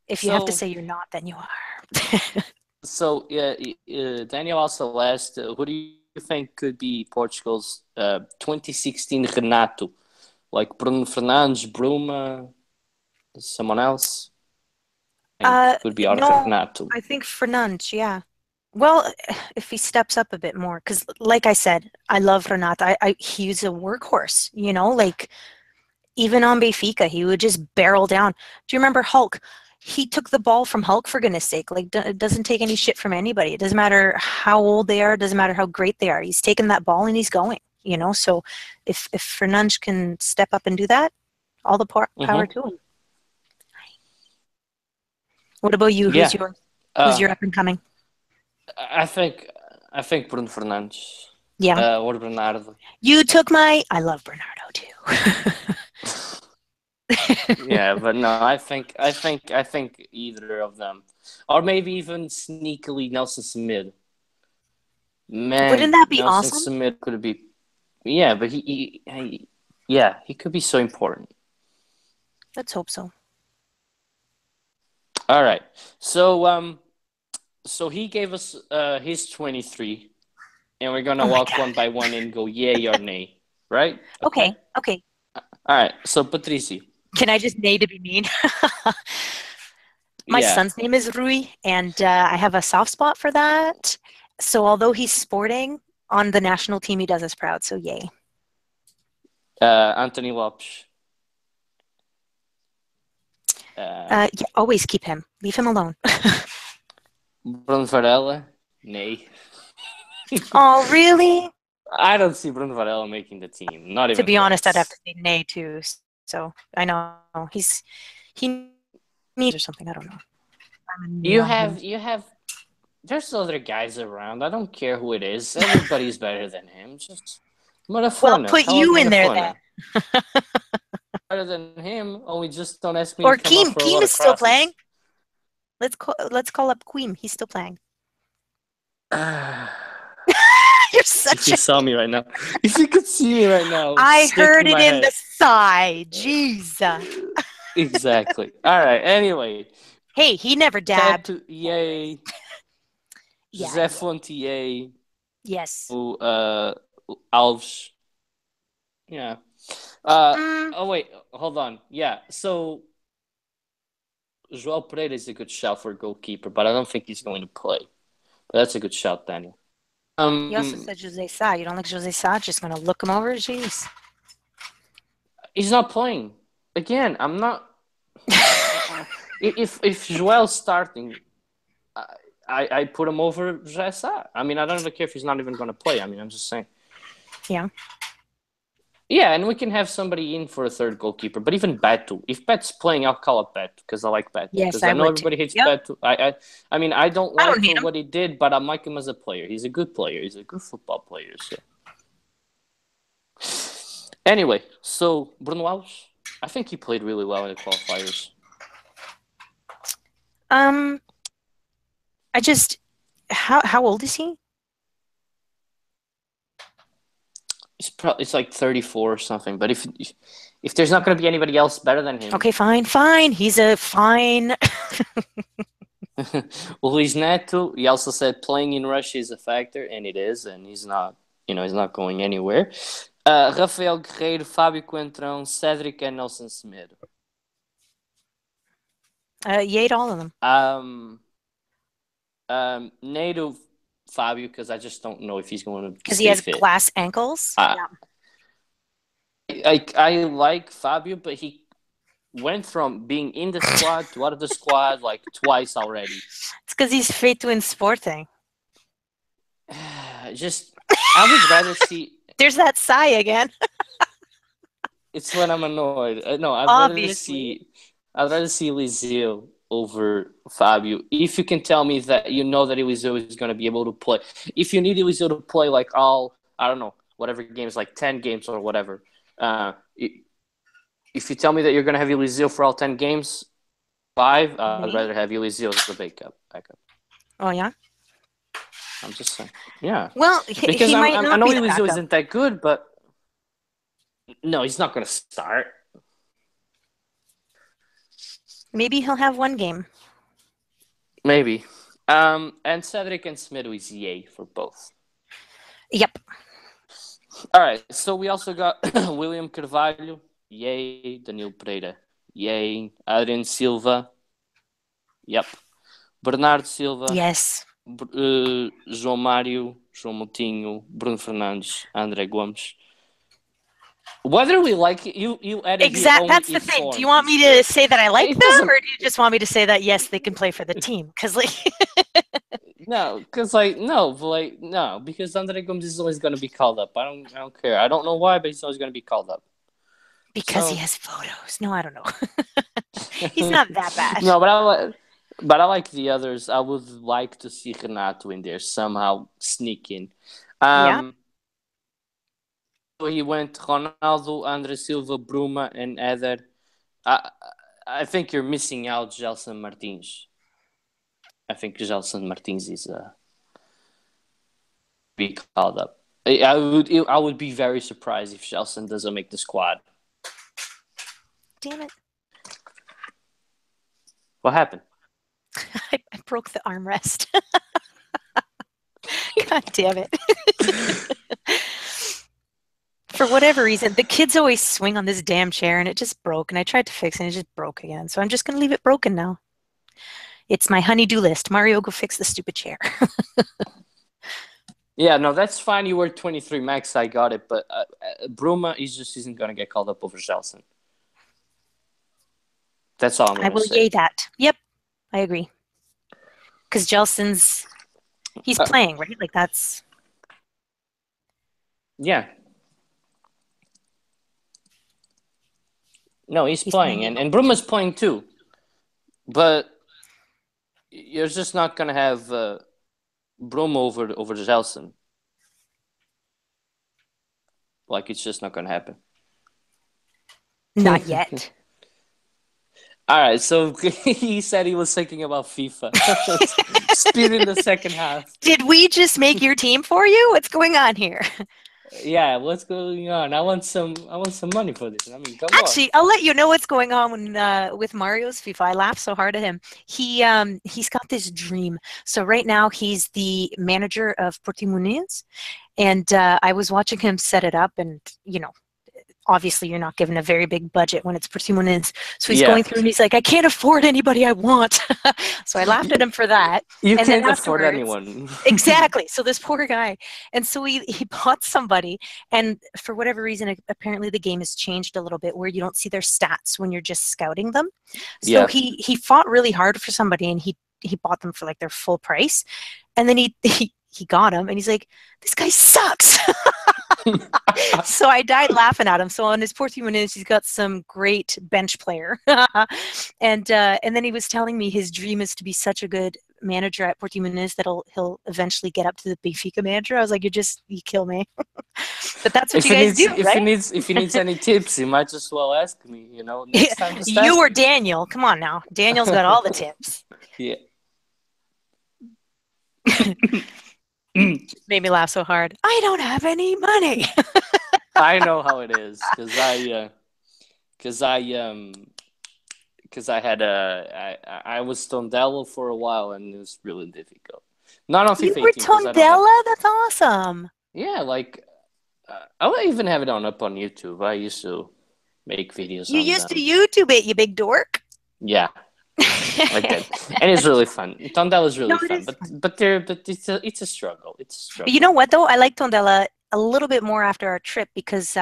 If you have to so say you're not, then you are. yeah, Daniel also asked, who do you think could be Portugal's 2016 Renato? Like Bruno Fernandes, Bruma, someone else? I think uh, could be our no, Renato. I think Fernandes, yeah. Well, if he steps up a bit more, because like I said, I love Renata. He's a workhorse, like even on Benfica, he would just barrel down. Do you remember Hulk? He took the ball from Hulk for goodness sake. Like, it doesn't take any shit from anybody. It doesn't matter how old they are. It doesn't matter how great they are. He's taking that ball and he's going. So if Fernandes can step up and do that, all the power Mm-hmm. to him. What about you? Who's Yeah. your Uh, up and coming? I think I think Bruno Fernandes Yeah, or Bernardo. you took my. I love Bernardo too. Yeah, but no, I think either of them, or maybe even sneakily Nelson Smith. Wouldn't Man, that be Nelson awesome? Smith could be. Yeah, but yeah, he could be so important. Let's hope so. All right, so he gave us his 23. and we're gonna Oh my walk God. one by one and go yay or nay, right? Okay. Okay. Okay. All right. So Patrici, Can I just nay to be mean? My yeah, son's name is Rui, and I have a soft spot for that. So although he's sporting on the national team, he does us proud. So yay. Anthony Lopes, uh, Yeah, always keep him. Leave him alone. Bruno Varela, nay. Oh, really? I don't see Bruno Varela making the team, not To even be honest, I'd have to close. say nay too. So I know he needs or something. I don't know. I'm a nay You on him. have you have there's other guys around. I don't care who it is. Everybody's better than him. Just Well, Marafona. put How about you in there then. Marafona? Better than him. Only just don't ask me to Or come up Keem. for a Keem lot is of still playing. crosses. Let's call up Queem. He's still playing. If You're you such a. saw me right now, if you could see me right now, I heard shaking it my in the head. sigh. Jeez. Exactly. All right. Anyway, Hey, he never dabbed. Tattoo, yay. Yeah. José Yeah. Fonte, yay. Yes. Uh, Alves, yeah. Mm, Oh wait, hold on. Yeah. So João Pereira is a good shout for a goalkeeper, but I don't think he's going to play. But that's a good shout, Daniel. he also said Jose Sa. You don't like Jose Sa? Just gonna look him over? Jeez. He's not playing again. I'm not. If Joel's starting, I put him over Jessa. I mean, I don't even care if he's not even going to play. I mean, I'm just saying. Yeah. Yeah, and we can have somebody in for a third goalkeeper. But even Batu, if Pet's playing, I'll call up Pet because I like Pet. Yes, Because I I know would too. everybody hates Yep. Pet. I mean, I don't I like don't for hate him. what he did, but I like him as a player. He's a good player. He's a good football player. So anyway, so Bruno Alves, I think he played really well in the qualifiers. Um, I just how old is he? It's like 34 or something. But if there's not going to be anybody else better than him, Okay, fine, fine. He's a fine. Luis Neto. He also said playing in Russia is a factor, and it is, and he's not. He's not going anywhere. Rafael Guerreiro, Fábio Coentrão, Cedric, and Nelson Semedo. Yay to all of them. Nato Fábio, because I just don't know if he's going to Because he stay has fit. glass ankles. Yeah. I like Fábio, but he went from being in the squad to out of the squad like twice already. It's because he's feito in Sporting. Just, I would rather see. There's that sigh again. It's when I'm annoyed. No, Obviously. I'd rather see Eliseu over Fábio. If you can tell me that you know that Eliseu is going to be able to play. If you need Eliseu to play like all, I don't know, whatever games, like 10 games or whatever. If you tell me that you're going to have Eliseu for all 10 games, 5, I'd rather have Eliseu as the backup. Oh, yeah? I'm just saying. Yeah. Well, Because he might I not know be the Eliseu backup. isn't that good, but no, he's not going to start. Maybe he'll have one game. Maybe. And Cedric and Smido is yay for both. Yep. All right. So we also got William Carvalho, yay. Danilo Pereira, yay. Adrian Silva, yep. Bernardo Silva, Yes. João Mário, João Moutinho, Bruno Fernandes, André Gomes. Whether we like it, you added here only That's the if thing. Do you form want is me to good. say that I like It them, doesn't. or do you just want me to say that yes, they can play for the team? Because No, because no, because Andre Gomes is always going to be called up. I don't care. I don't know why, but he's always going to be called up. because he has photos. No, I don't know. He's not that bad. No, but I like the others. I would like to see Renato in there somehow sneak in. Yeah. So he went Ronaldo, Andre Silva, Bruma, and Eder. I think you're missing out Gelson Martins. I think Gelson Martins is be called up. I would be very surprised if Gelson doesn't make the squad. Damn it. What happened? I broke the armrest. God damn it. For whatever reason, the kids always swing on this damn chair and it just broke. And I tried to fix it and it just broke again. So I'm just going to leave it broken now. It's my honey-do list. Mario, go fix the stupid chair. Yeah, no, that's fine. You were 23 max. I got it. But Bruma is just isn't going to get called up over Gelson. That's all I'm I going to will say. yay that. Yep, I agree. Because Jelson's, he's playing, right? Like that's. Yeah. No, he's He's playing playing. the And elite. Bruma's playing too. But you're just not going to have Bruma over Gelson. Like, it's just not going to happen. Not yet. All right, so he said he was thinking about FIFA. Speed in the second half. Did we just make your team for you? What's going on here? Yeah, what's going on? I want some money for this. I mean, come on. Actually, I'll let you know what's going on when, with Mario's FIFA. I laugh so hard at him. He's got this dream. So right now he's the manager of Portimonense, and I was watching him set it up, and obviously you're not given a very big budget when it's Portimonense. So he's Yeah. going through and he's like, I can't afford anybody I want. So I laughed at him for that. You And then can't afford afterwards, anyone. exactly. So this poor guy. And so he bought somebody, and for whatever reason, apparently the game has changed a little bit where you don't see their stats when you're just scouting them. So Yeah. he fought really hard for somebody, and he bought them for like their full price. And then he got him, and he's like, this guy sucks. So I died laughing at him. So on his 14 minutes, he's got some great bench player, and then he was telling me his dream is to be such a good manager at Portimonense that he'll eventually get up to the Benfica manager. I was like, you kill me. But that's what If you he guys needs do, right? if he needs any tips, he might as well ask me. Next time just You ask or me. Daniel? Come on now, Daniel's got all the tips. Yeah. Just made me laugh so hard. I don't have any money. I know how it is because because I had I was Tondela for a while and it was really difficult. Not on You FIFA were 18 because I don't have. Tondela? That's awesome. Yeah, like I even have it up on YouTube. I used to make videos You on used to them. YouTube it, you big dork. Yeah, I did, and it's really fun. Tondela is really No, it fun, is fun. but it's a struggle. It's a struggle. You know what though? I like Tondela a little bit more after our trip because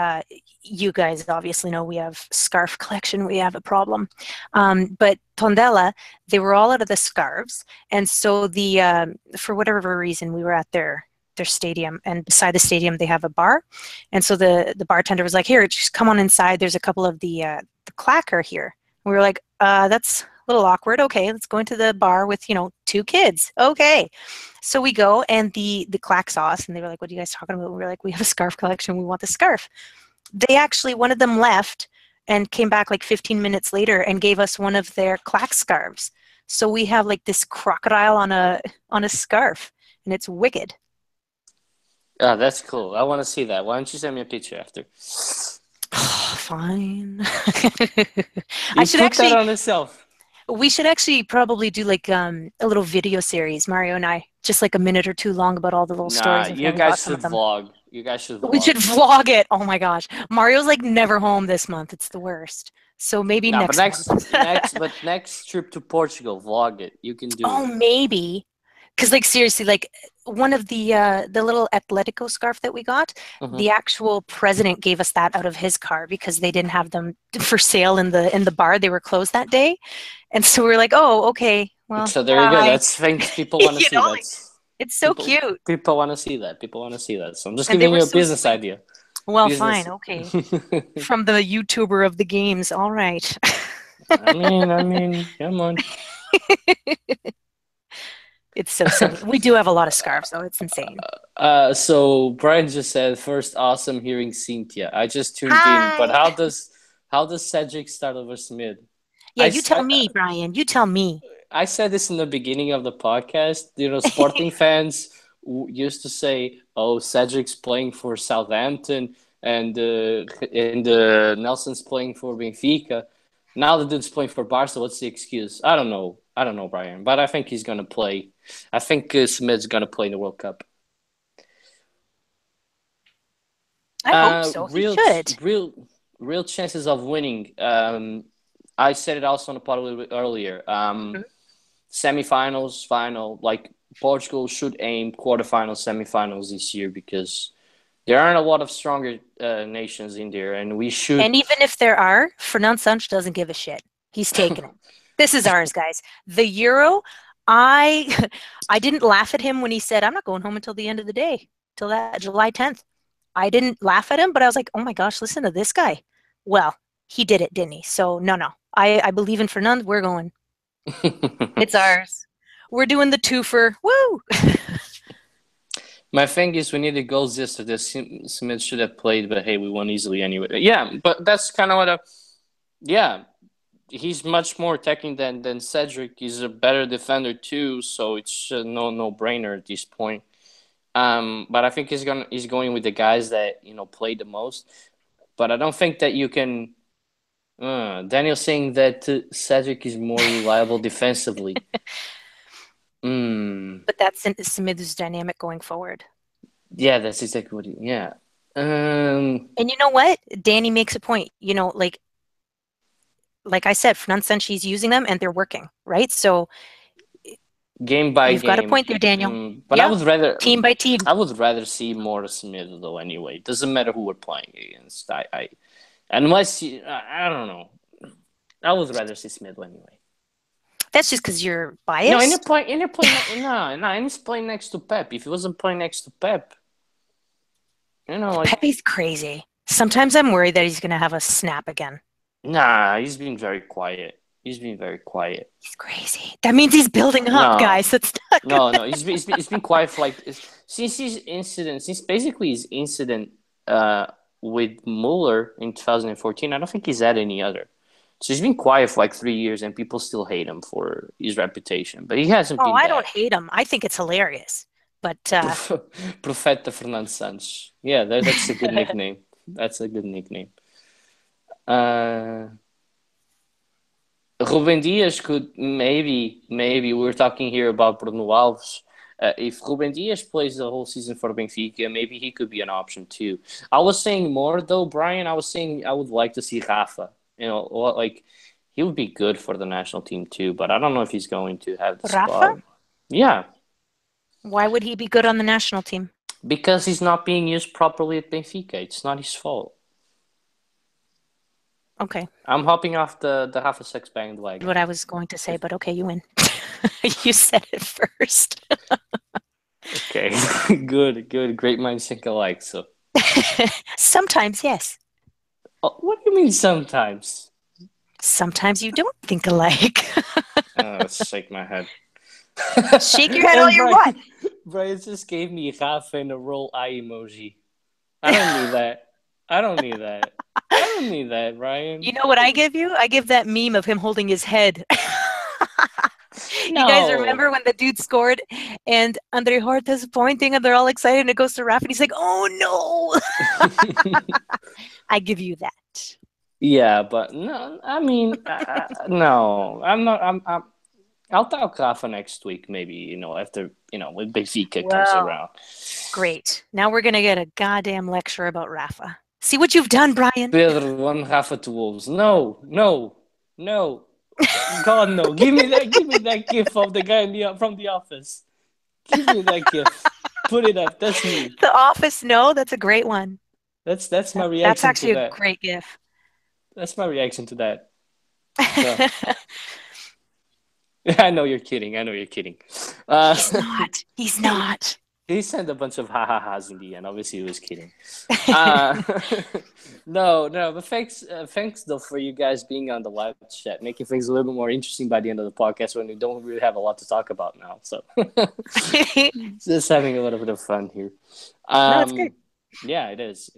you guys obviously know we have scarf collection. We have a problem, but Tondela, they were all out of the scarves, and so for whatever reason we were at their stadium, and beside the stadium they have a bar, and so the bartender was like, "Here, just come on inside. There's a couple of the clacker here." And we were like, "That's a little awkward. Okay, let's go into the bar with two kids." Okay. So we go, and the clack saw us, and they were like, "What are you guys talking about?" We were like, "We have a scarf collection. We want the scarf." They actually, one of them left and came back like 15 minutes later and gave us one of their clack scarves. So we have like this crocodile on a scarf, and it's wicked. Oh, that's cool. I want to see that. Why don't you send me a picture after? Fine. I You should put that actually. on yourself. We should actually probably do like a little video series, Mario and I, just like a minute or two long about all the little Nah, stories of you how we got guys some should of them. vlog. You guys should We should vlog. vlog it. Oh my gosh. Mario's like never home this month. It's the worst. So maybe Nah, but next month. next trip to Portugal, vlog it. You can do Oh, it. maybe. Because like seriously, like one of the little Atletico scarf that we got, Hmm. the actual president gave us that out of his car because they didn't have them for sale in the bar. They were closed that day. And so we were like, "Oh, okay. Well, So there you go. bye." That's things people want to see. Like That's it's so people cute. people want to see that. People want to see that. So I'm just And they giving were you a so business sweet. idea. Well, Business. fine, okay. From the YouTuber of the games. All right. Come on. It's so silly. We do have a lot of scarves, though. It's insane. So Brian just said first, awesome hearing Cynthia. I just tuned in, but Hi. how does Cedric start over Smith? Yeah, I, you s- tell me, Brian. You tell me. I said this in the beginning of the podcast. Sporting fans used to say, "Oh, Cedric's playing for Southampton, and Nelson's playing for Benfica." Now the dude's playing for Barca. What's the excuse? I don't know. I don't know, Brian, but I think he's gonna play. I think Smith's gonna play in the World Cup. I hope so. He should. Real chances of winning. I said it also on the pod a little bit earlier. Mhm. Semifinals, final. Like Portugal should aim quarterfinals, semifinals this year because there aren't a lot of stronger nations in there, and we should. And even if there are, Fernand Sanch doesn't give a shit. He's taking it. This is ours, guys. The Euro, I I didn't laugh at him when he said, I'm not going home until the end of the day, till that July 10th. I didn't laugh at him, but I was like, oh my gosh, listen to this guy. Well, he did it, didn't he? So no, no. I believe in Fernand. We're going. It's ours. We're doing the twofer. Woo! My thing is, we needed goals yesterday. Smith should have played, but hey, we won easily anyway. Yeah, but that's kind of what. Yeah, he's much more attacking than Cedric. He's a better defender too, so it's no brainer at this point. But I think he's going with the guys that play the most. But I don't think that you can. Daniel saying that Cedric is more reliable defensively. But that's Smith's dynamic going forward. Yeah, that's exactly what. Yeah. And you know what? Danny makes a point. Like I said, Fernand Sanchi's using them and they're working, right? So Game by you've got a game. point there, Daniel. But Yeah, team by team. I would rather see more Smith though. Anyway, it doesn't matter who we're playing against. Unless I don't know. I would rather see Smith anyway. That's just because you're No, biased. and you're playing. No, and he's playing next to Pep. If he wasn't playing next to Pep, like Pepe's crazy. Sometimes I'm worried that he's going to have a snap again. nah, he's been very quiet. He's been very quiet. He's crazy. That means he's building up, No. guys. That's not good. No. He's been quiet for since basically his incident with Mueller in 2014. I don't think he's had any other. So he's been quiet for like 3 years, and people still hate him for his reputation. But he hasn't been. I bad. don't hate him. I think it's hilarious. But Profeta Fernando Santos. Yeah, that's a good nickname. That's a good nickname. Ruben Dias could maybe we're talking here about Bruno Alves. If Ruben Dias plays the whole season for Benfica, maybe he could be an option too. I was saying more though, Brian. I was saying I would like to see Rafa. Like he would be good for the national team too, but I don't know if he's going to have the Rafa? spot. Yeah. Why would he be good on the national team? Because he's not being used properly at Benfica. It's not his fault. Okay. I'm hopping off the Rafa Sex bandwagon. What I was going to say, but okay, you win. You said it first. Okay. Good. Great minds think alike, so. Sometimes, yes. Oh, what do you mean sometimes? Sometimes you don't think alike. Let's shake my head. Shake your head all you want. Brian just gave me Rafa and a roll eye emoji. I don't need that. I don't need that, Brian. You know what I give you? I give that meme of him holding his head. No. You guys remember when the dude scored and Andre Horta's pointing and they're all excited and it goes to Rafa and he's like, oh no. I give you that. Yeah, but no, I mean, no, I'm not. I'll talk Rafa next week, maybe, after, when Benfica comes around. Great. Now we're going to get a goddamn lecture about Rafa. See what you've done, Brian? Pedro won Rafa to Wolves. No. God, no. Give me that gif of the guy from The Office. Give me that gif. Put it up. That's me. The Office, no? That's a great one. That's my reaction to that. That's actually a great gif. That's my reaction to that. So. I know you're kidding. He's not. He sent a bunch of ha-ha-has in the end. Obviously, he was kidding. No, but thanks though for you guys being on the live chat, making things a little bit more interesting by the end of the podcast when we don't really have a lot to talk about now. So just having a little bit of fun here. No, it's good. Yeah, it is.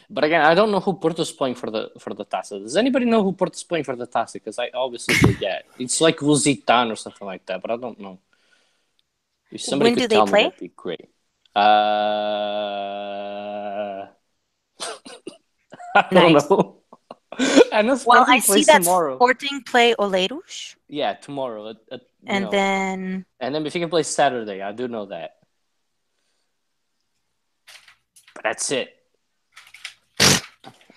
But again, I don't know who Porto's playing for the Taça. Does anybody know who Porto's playing for the Taça? Because I obviously forget. It's like Lusitano or something like that, but I don't know. If somebody When could do tell they me, play? that'd be great. I don't know. I know Sporting I see plays that tomorrow. Sporting play Oleiros. Yeah, tomorrow. And then if you can play Saturday, I do know that. That's it.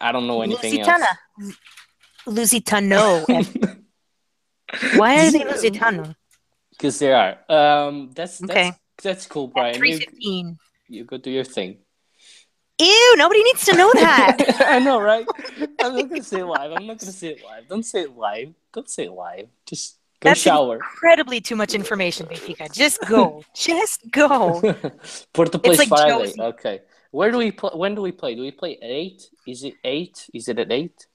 I don't know anything Lusitana. else. Lusitano. Why are they Lusitano? Because they are. That's Okay. that's cool, At Brian. 3:15. You go do your thing. Ew, nobody needs to know that. I know, right? I'm not gonna say it live. I'm not gonna say it live. Don't say it live. Don't say it live. Just go That's shower. incredibly too much information, Benfica. Just go. Just go. Porto It's plays like Friday. Josie. Okay. Where do we play? When do we play? Do we play at 8? Is it 8? Is it at 8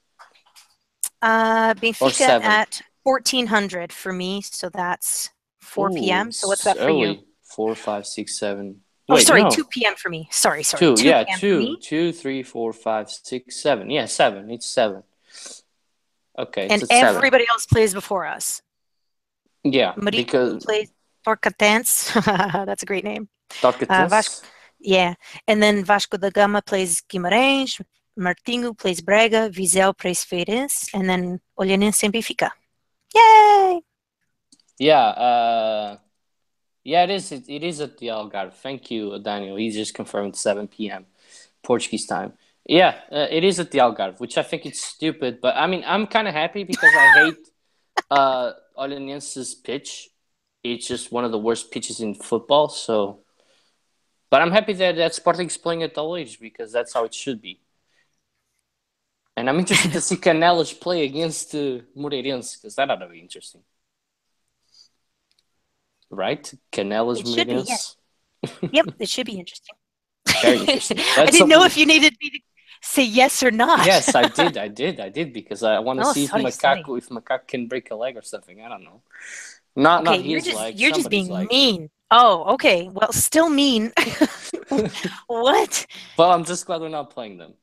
or Benfica 7? at 1400 for me, so that's 4 Ooh, p.m. So what's it's that for you? early. 4, 5, 6, 7. Oh, Wait, sorry, no. 2 p.m. for me. Sorry, 2. 2 Yeah, p.m. for 2. me. 2, 3, 4, 5, 6, 7. Yeah, 7. It's 7. Okay, it's And at 7. everybody else plays before us. Yeah, Marico because plays Torcatense. That's a great name. Vasco, Talkative. yeah. And then Vasco da Gama plays Guimarães. Martinho plays Braga. Viseu plays Feirense. And then Olhanense and Benfica. Yay! Yeah, yeah, it is. It is at the Algarve. Thank you, Daniel. He just confirmed 7 p.m. Portuguese time. Yeah, it is at the Algarve, which I think it's stupid. But I mean, I'm kind of happy because I hate Olhanense's pitch. It's just one of the worst pitches in football. So, but I'm happy that Sporting's playing at all age because that's how it should be. And I'm interested to see Canelas play against Moreirense because that ought to be interesting, right? Canelas It should be, yes. Moreirense. Yep, it should be interesting. Very interesting. I Let's didn't know hope. if you needed me to say yes or not. Yes, I did because I want to Oh, see sorry. if Macaco can break a leg or something. I don't know. Not Okay, his leg, you're just somebody's being leg. mean. Oh, okay. Well, still mean. What? Well, I'm just glad we're not playing them.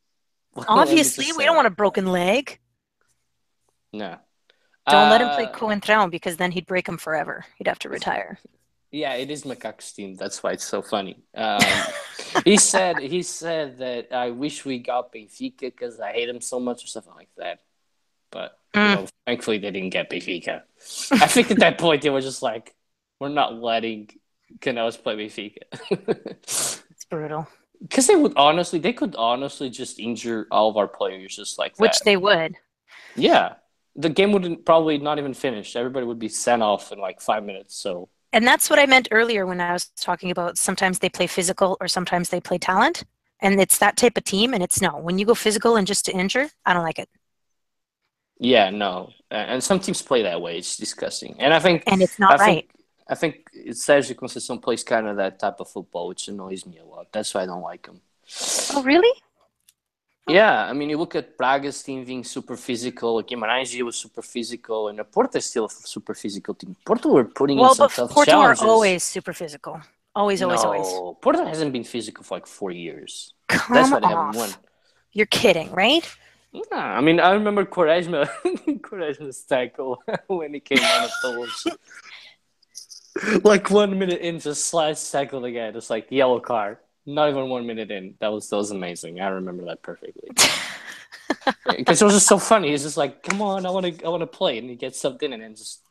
Let me Obviously, just we say don't want that. a broken leg. No. Don't let him play Uh, Coentrão because then he'd break him forever. He'd have to retire. yeah, it is Macaco's team. That's why it's so funny. He said that I wish we got Benfica because I hate him so much or something like that. But thankfully they didn't get Benfica. I think at that point they were just like, we're not letting Canelas play Benfica. It's brutal. Because they could honestly just injure all of our players just like Which that. they would. Yeah, the game would probably not even finish. Everybody would be sent off in like 5 minutes. So And that's what I meant earlier when I was talking about sometimes they play physical or sometimes they play talent. And it's that type of team. And it's no. When you go physical and just to injure, I don't like it. yeah, no, and some teams play that way. It's disgusting. And And it's not I think, right. I think Sergio Conceição plays kind of that type of football, which annoys me a lot. That's why I don't like him. Oh, really? Yeah, I mean, you look at Braga's team being super physical, Guimarães was super physical, and Porto is still a super physical team. Porto were putting in Well, some but tough Porto are challenges. always super physical. Always, always, always. No, Porto hasn't been physical for like 4 years. That's Come why they haven't won. off. You're kidding, right? Nah, I mean, I remember Quaresma's tackle when he came on at those. Like 1 minute in, just slides tackle again. It's like yellow card. Not even 1 minute in. That was amazing. I remember that perfectly. Because it was just so funny. He's just like, "Come on, I want to play," and he gets subbed in and then just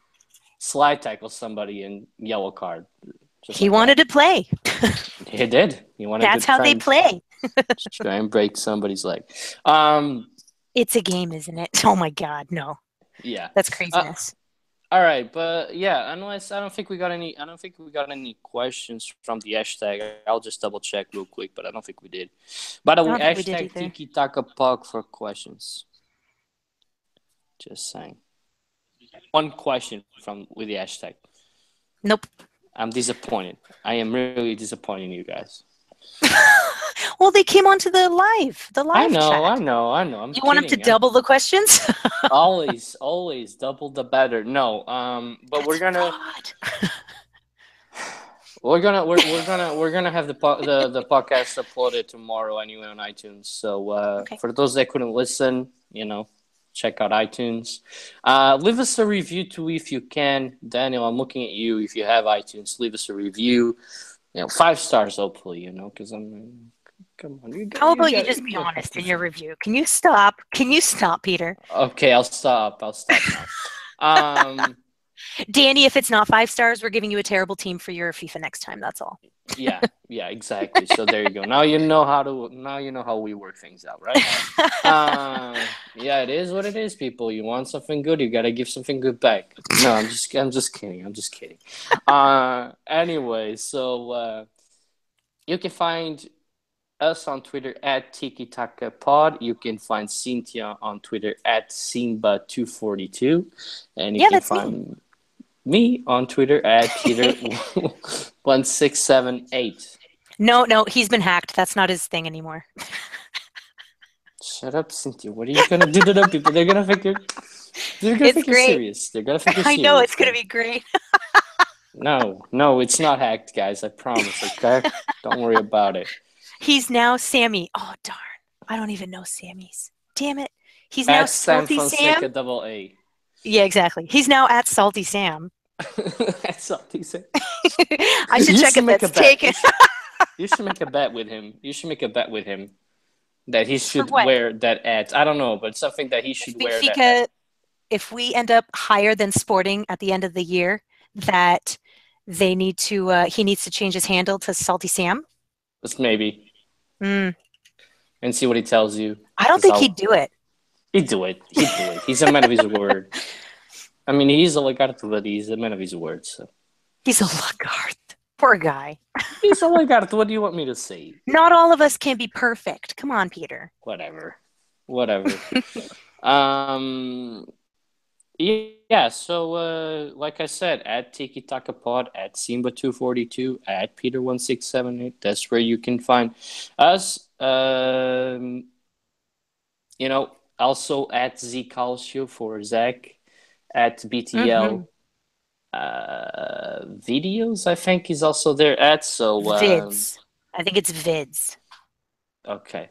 slide tackles somebody and yellow card. He wanted to play. He did. He wanted That's to how they play. try and break somebody's leg. It's a game, isn't it? Oh my God, no. Yeah. That's craziness. All right, but yeah, unless I don't think we got any questions from the hashtag. I'll just double check real quick, but I don't think we did. By the way, I don't think we did hashtag either. Tiki Taka Puck for questions. Just saying. One question with the hashtag. Nope. I'm disappointed. I am really disappointing you guys. Well, they came onto the live chat. I know. I'm You want them to double the questions? always double the better. No, but we're gonna have the podcast uploaded tomorrow anyway on iTunes. So Okay. for those that couldn't listen, check out iTunes. Leave us a review too if you can. Daniel, I'm looking at you. If you have iTunes, leave us a review. 5 stars, hopefully. Because I'm. Come on. How about you just be honest in your review? Can you stop? Peter? Okay, I'll stop now. Danny, if it's not 5 stars, we're giving you a terrible team for your FIFA next time. That's all. Yeah, yeah, exactly. So there you go. Now you know how we work things out, right? Yeah, it is what it is, people. You want something good, you gotta give something good back. No, I'm just kidding. I'm just kidding. Anyway, so you can find us on Twitter at Tiki Taka Pod. You can find Cynthia on Twitter at Simba242, and you Yeah, can that's me. find me on Twitter at Peter1678. No, no, he's been hacked. That's not his thing anymore. Shut up, Cynthia. What are you gonna do to the people? They're gonna It's think you're great. serious. They're gonna think you're I know serious, it's gonna bro. be great. No, no, it's not hacked, guys. I promise. Okay, don't worry about it. He's now Sammy. Oh darn. I don't even know Sammy's. Damn it. He's now At San Salty Sam. Fonseca double A. Yeah, exactly. He's now at Salty Sam. That's all he said. I should You check should if make a that's bet. taken. You should make a bet with him. You should make a bet with him that he For should what? wear that at. I don't know, but something that he If should wear that at. Benfica, if we end up higher than Sporting at the end of the year, that they need to, he needs to change his handle to Salty Sam. Just maybe Mm, and see what he tells you. I don't Because think he'd I'll do it. he'd do it. He'd do it. He's a man of his word. I mean, he's a lagarto, but he's a man of his word. So He's a Lagarde. Poor guy. he's a lagarto. What do you want me to say? Not all of us can be perfect. Come on, Peter. Whatever. Whatever. Um. Yeah, so like I said, at Tiki Taka Pod, at Simba242, at Peter1678, that's where you can find us. Also at Z Calcio for Zach, at Mm-hmm. BTL videos, I think is also there at. So Vids. I think it's vids. okay.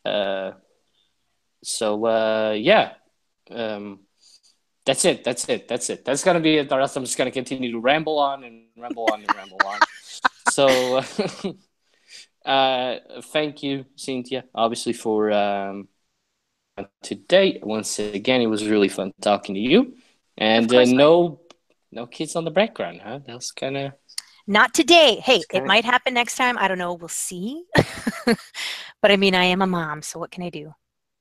Uh, so yeah. Um, That's it. That's it. That's it. That's gonna be it. The rest I'm just gonna continue to ramble on and ramble on and ramble on. So, thank you, Cynthia, obviously for today. Once again, it was really fun talking to you. Of And course, buddy. no kids on the background, huh? That's Not today. Hey, it kind of. might happen next time. I don't know. We'll see. But I mean, I am a mom, so what can I do?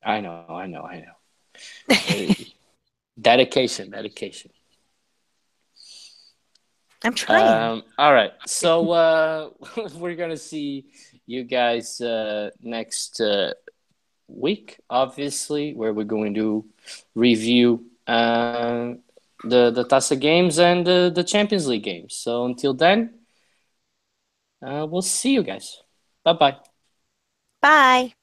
I know. Dedication, dedication. I'm trying. All right. So we're gonna see you guys next week, obviously, where we're going to review the Taça games and the Champions League games. So until then, we'll see you guys. Bye bye. Bye.